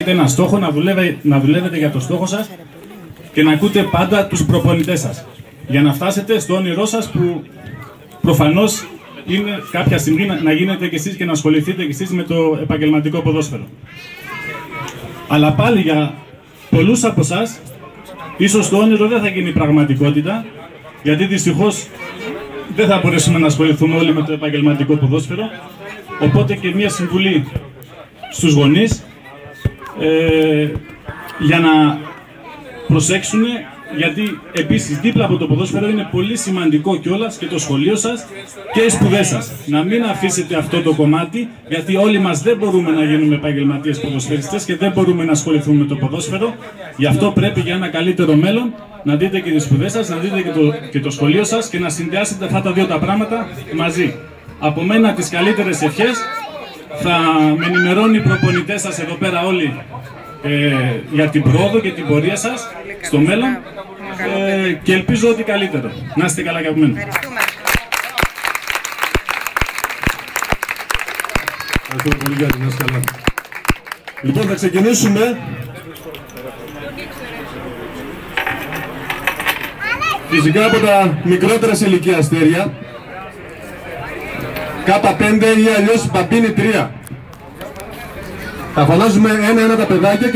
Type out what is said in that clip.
Ένα στόχο, να δουλεύετε για το στόχο σας και να ακούτε πάντα τους προπονητές σας για να φτάσετε στο όνειρό σας που προφανώς είναι κάποια στιγμή να γίνετε κι εσείς και να ασχοληθείτε κι εσείς με το επαγγελματικό ποδόσφαιρο. Αλλά πάλι για πολλούς από εσάς ίσως το όνειρο δεν θα γίνει πραγματικότητα, γιατί δυστυχώς δεν θα μπορέσουμε να ασχοληθούμε όλοι με το επαγγελματικό ποδόσφαιρο. Οπότε και μια συμβουλή στους γονείς για να προσέξουν, γιατί επίσης δίπλα από το ποδόσφαιρο είναι πολύ σημαντικό κιόλας και το σχολείο σας και οι σπουδές σας. Να μην αφήσετε αυτό το κομμάτι, γιατί όλοι μας δεν μπορούμε να γίνουμε επαγγελματίες ποδοσφαιριστές και δεν μπορούμε να ασχοληθούμε με το ποδόσφαιρο. Γι' αυτό πρέπει για ένα καλύτερο μέλλον να δείτε και τις σπουδές σας, να δείτε και το σχολείο σας και να συνδυάσετε αυτά τα δύο τα πράγματα μαζί. Από μένα τις καλύτερες ευχές. Θα με ενημερώνει οι προπονητές σας εδώ πέρα όλοι για την πρόοδο και την πορεία σας στο μέλλον και ελπίζω ότι καλύτερο. Να είστε καλά και από μένα. Ευχαριστώ πολύ για την καλά. Λοιπόν, θα ξεκινήσουμε. Φυσικά από τα μικρότερα σε ηλικία αστέρια. Κάπα 5 ή αλλιώς Μπαμπίνι 3. Θα φωνάζουμε ένα-ένα τα παιδάκια.